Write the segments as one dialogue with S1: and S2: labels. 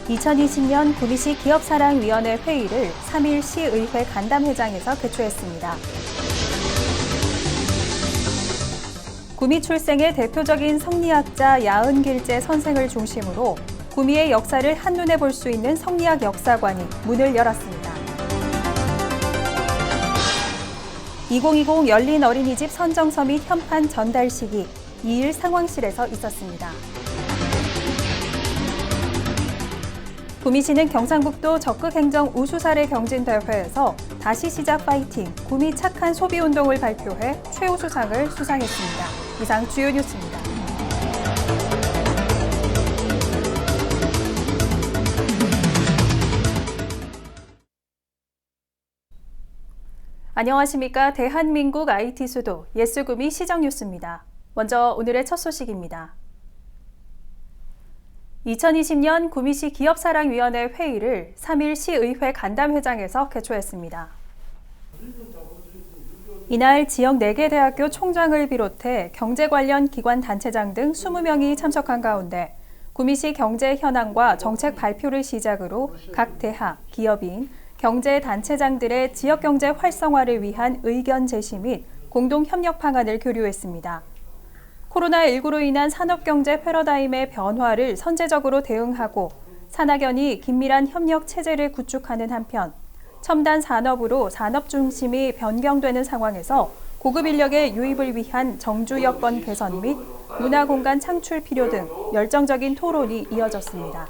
S1: 2020년 구미시 기업사랑위원회 회의를 3일 시의회 간담회장에서 개최했습니다. 구미 출생의 대표적인 성리학자 야은길재 선생을 중심으로 구미의 역사를 한눈에 볼 수 있는 성리학 역사관이 문을 열었습니다. 2020 열린 어린이집 선정서 및 현판 전달식이 2일 상황실에서 있었습니다. 구미시는 경상북도 적극행정 우수사례 경진대회에서 다시 시작 파이팅, 구미 착한 소비운동을 발표해 최우수상을 수상했습니다. 이상 주요 뉴스입니다. 안녕하십니까. 대한민국 IT 수도 예스구미 시정뉴스입니다. 먼저 오늘의 첫 소식입니다. 2020년 구미시 기업사랑위원회 회의를 3일 시의회 간담회장에서 개최했습니다. 이날 지역 4개 대학교 총장을 비롯해 경제 관련 기관 단체장 등 20명이 참석한 가운데 구미시 경제 현황과 정책 발표를 시작으로 각 대학, 기업인, 경제 단체장들의 지역경제 활성화를 위한 의견 제시 및 공동협력 방안을 교류했습니다. 코로나19로 인한 산업경제 패러다임의 변화를 선제적으로 대응하고 산학연이 긴밀한 협력 체제를 구축하는 한편 첨단 산업으로 산업 중심이 변경되는 상황에서 고급 인력의 유입을 위한 정주 여건 개선 및 문화 공간 창출 필요 등 열정적인 토론이 이어졌습니다.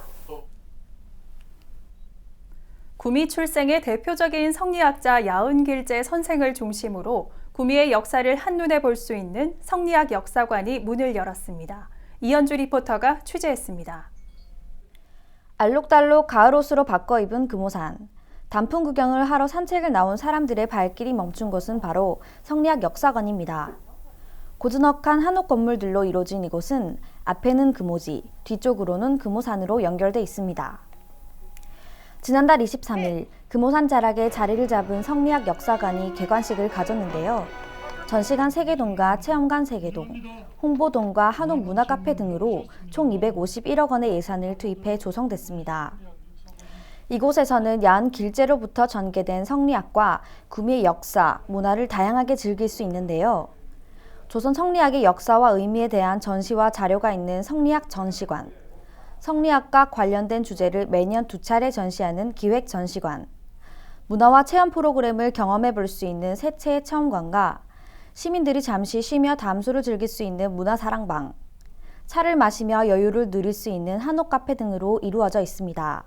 S1: 구미 출생의 대표적인 성리학자 야은길재 선생을 중심으로 구미의 역사를 한눈에 볼 수 있는 성리학 역사관이 문을 열었습니다. 이현주 리포터가 취재했습니다.
S2: 알록달록 가을옷으로 바꿔 입은 금오산. 단풍 구경을 하러 산책을 나온 사람들의 발길이 멈춘 곳은 바로 성리학 역사관입니다. 고즈넉한 한옥 건물들로 이루어진 이곳은 앞에는 금오지, 뒤쪽으로는 금오산으로 연결돼 있습니다. 지난달 23일 금오산 자락에 자리를 잡은 성리학 역사관이 개관식을 가졌는데요. 전시관 3개동과 체험관 3개동, 홍보동과 한옥 문화카페 등으로 총 251억 원의 예산을 투입해 조성됐습니다. 이곳에서는 야은 길재로부터 전개된 성리학과 구미의 역사, 문화를 다양하게 즐길 수 있는데요. 조선 성리학의 역사와 의미에 대한 전시와 자료가 있는 성리학 전시관, 성리학과 관련된 주제를 매년 2차례 전시하는 기획 전시관, 문화와 체험 프로그램을 경험해 볼 수 있는 세 채의 체험관과 시민들이 잠시 쉬며 담소를 즐길 수 있는 문화사랑방, 차를 마시며 여유를 누릴 수 있는 한옥 카페 등으로 이루어져 있습니다.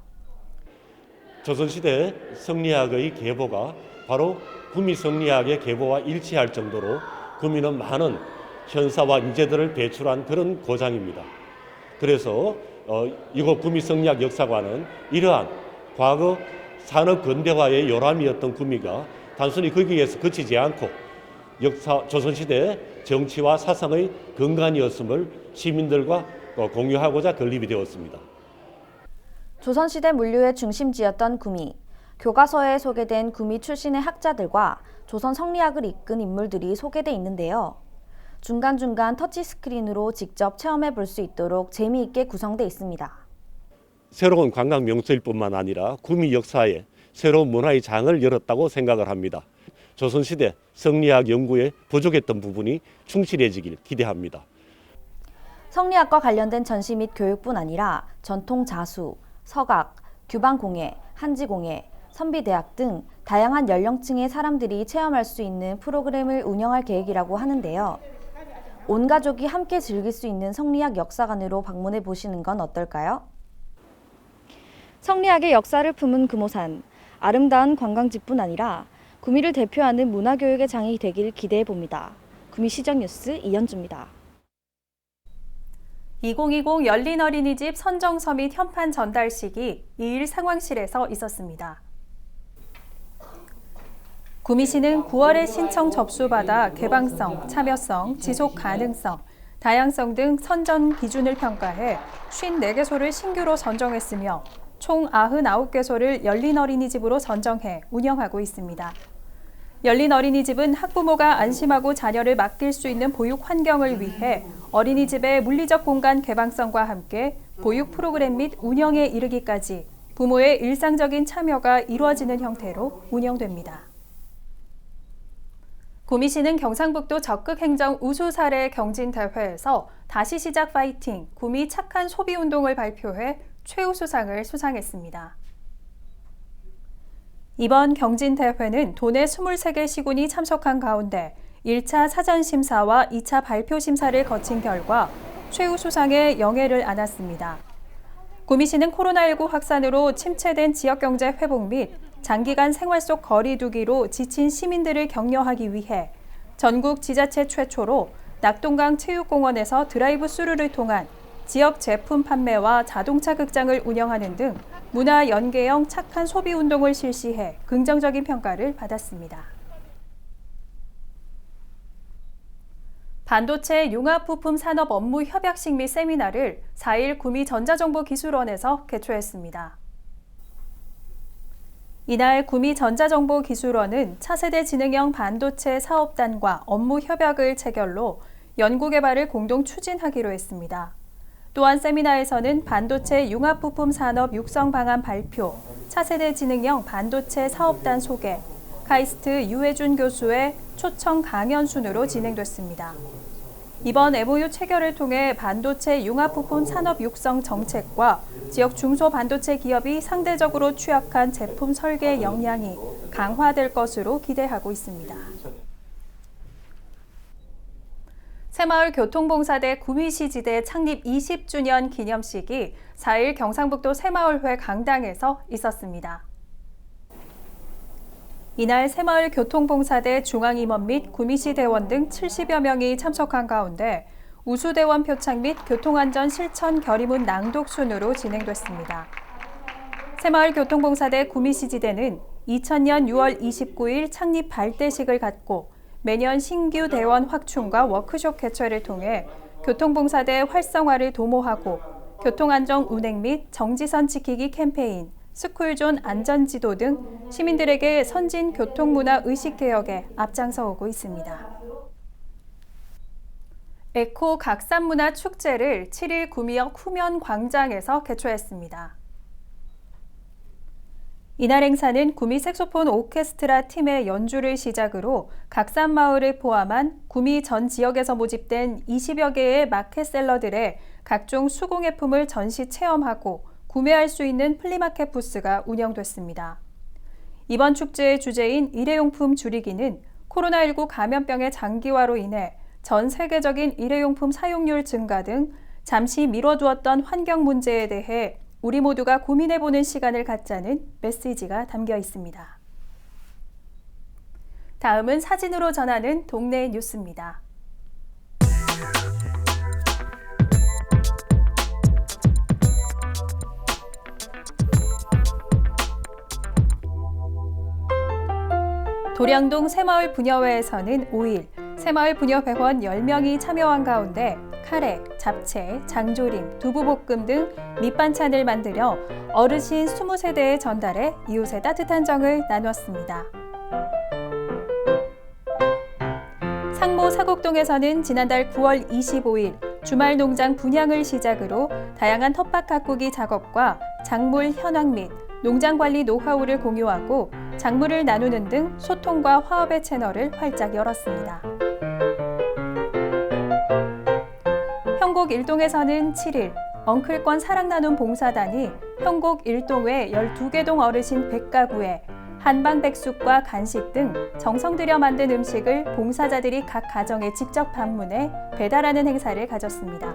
S3: 조선시대 성리학의 계보가 바로 구미 성리학의 계보와 일치할 정도로 구미는 많은 현사와 인재들을 배출한 그런 고장입니다. 그래서 이곳 구미 성리학 역사관은 이러한 과거 산업 근대화의 요람이었던 구미가 단순히 거기에서 그치지 않고 조선시대 정치와 사상의 근간이었음을 시민들과 공유하고자 건립이 되었습니다.
S2: 조선시대 물류의 중심지였던 구미, 교과서에 소개된 구미 출신의 학자들과 조선 성리학을 이끈 인물들이 소개돼 있는데요. 중간중간 터치스크린으로 직접 체험해 볼 수 있도록 재미있게 구성돼 있습니다.
S3: 새로운 관광 명소일 뿐만 아니라 구미 역사에 새로운 문화의 장을 열었다고 생각을 합니다. 조선시대 성리학 연구에 부족했던 부분이 충실해지길 기대합니다.
S2: 성리학과 관련된 전시 및 교육뿐 아니라 전통 자수, 서각, 규방공예, 한지공예, 선비대학 등 다양한 연령층의 사람들이 체험할 수 있는 프로그램을 운영할 계획이라고 하는데요. 온 가족이 함께 즐길 수 있는 성리학 역사관으로 방문해 보시는 건 어떨까요? 성리학의 역사를 품은 금오산, 아름다운 관광지뿐 아니라 구미를 대표하는 문화교육의 장이 되길 기대해 봅니다. 구미 시정뉴스 이현주입니다.
S1: 2020 열린 어린이집 선정서 및 현판 전달식이 2일 상황실에서 있었습니다. 구미시는 9월에 신청 접수받아 개방성, 참여성, 지속 가능성, 다양성 등 선정 기준을 평가해 54개소를 신규로 선정했으며 총 99개소를 열린 어린이집으로 선정해 운영하고 있습니다. 열린 어린이집은 학부모가 안심하고 자녀를 맡길 수 있는 보육 환경을 위해 어린이집의 물리적 공간 개방성과 함께 보육 프로그램 및 운영에 이르기까지 부모의 일상적인 참여가 이루어지는 형태로 운영됩니다. 구미시는 경상북도 적극행정 우수 사례 경진대회에서 다시 시작 파이팅, 구미 착한 소비 운동을 발표해 최우수상을 수상했습니다. 이번 경진대회는 도내 23개 시군이 참석한 가운데 1차 사전심사와 2차 발표심사를 거친 결과 최우수상에 영예를 안았습니다. 구미시는 코로나19 확산으로 침체된 지역경제 회복 및 장기간 생활 속 거리 두기로 지친 시민들을 격려하기 위해 전국 지자체 최초로 낙동강 체육공원에서 드라이브 스루를 통한 지역 제품 판매와 자동차 극장을 운영하는 등 문화 연계형 착한 소비 운동을 실시해 긍정적인 평가를 받았습니다. 반도체 융합부품 산업 업무 협약식 및 세미나를 4일 구미 전자정보기술원에서 개최했습니다. 이날 구미 전자정보기술원은 차세대 지능형 반도체 사업단과 업무 협약을 체결로 연구개발을 공동 추진하기로 했습니다. 또한 세미나에서는 반도체 융합부품 산업 육성 방안 발표, 차세대 지능형 반도체 사업단 소개, 카이스트 유해준 교수의 초청 강연 순으로 진행됐습니다. 이번 MOU 체결을 통해 반도체 융합부품 산업 육성 정책과 지역 중소반도체 기업이 상대적으로 취약한 제품 설계 역량이 강화될 것으로 기대하고 있습니다. 새마을교통봉사대 구미시지대 창립 20주년 기념식이 4일 경상북도 새마을회 강당에서 있었습니다. 이날 새마을교통봉사대 중앙임원 및 구미시 대원 등 70여 명이 참석한 가운데 우수대원 표창 및 교통안전 실천 결의문 낭독 순으로 진행됐습니다. 새마을교통봉사대 구미시지대는 2000년 6월 29일 창립 발대식을 갖고 매년 신규 대원 확충과 워크숍 개최를 통해 교통봉사대 활성화를 도모하고 교통안전 운행 및 정지선 지키기 캠페인, 스쿨존 안전지도 등 시민들에게 선진 교통문화 의식 개혁에 앞장서 오고 있습니다. 에코 각산문화 축제를 7일 구미역 후면 광장에서 개최했습니다. 이날 행사는 구미 색소폰 오케스트라 팀의 연주를 시작으로 각산마을을 포함한 구미 전 지역에서 모집된 20여 개의 마켓셀러들의 각종 수공예품을 전시 체험하고 구매할 수 있는 플리마켓 부스가 운영됐습니다. 이번 축제의 주제인 일회용품 줄이기는 코로나19 감염병의 장기화로 인해 전 세계적인 일회용품 사용률 증가 등 잠시 미뤄두었던 환경 문제에 대해 우리 모두가 고민해보는 시간을 갖자는 메시지가 담겨 있습니다. 다음은 사진으로 전하는 동네 뉴스입니다. 도량동 새마을 부녀회에서는 5일 새마을 부녀회원 10명이 참여한 가운데 카레, 잡채, 장조림, 두부볶음 등 밑반찬을 만들어 어르신 20세대에 전달해 이웃의 따뜻한 정을 나눴습니다. 상모 사곡동에서는 지난달 9월 25일 주말 농장 분양을 시작으로 다양한 텃밭 가꾸기 작업과 작물 현황 및 농장 관리 노하우를 공유하고 작물을 나누는 등 소통과 화합의 채널을 활짝 열었습니다. 형곡 일동에서는 7일 엉클권 사랑 나눔 봉사단이 형곡 일동외 12개 동 어르신 100가구에 한방백숙과 간식 등 정성 들여 만든 음식을 봉사자들이 각 가정에 직접 방문해 배달하는 행사를 가졌습니다.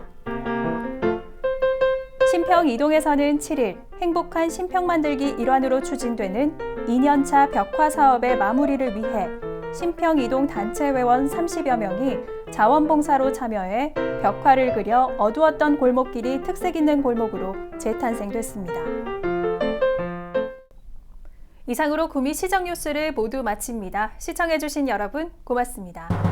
S1: 신평 이동에서는 7일 행복한 신평 만들기 일환으로 추진되는 2년차 벽화 사업의 마무리를 위해 신평 이동 단체 회원 30여 명이 자원봉사로 참여해 벽화를 그려 어두웠던 골목길이 특색 있는 골목으로 재탄생됐습니다. 이상으로 구미 시정 뉴스를 모두 마칩니다. 시청해주신 여러분 고맙습니다.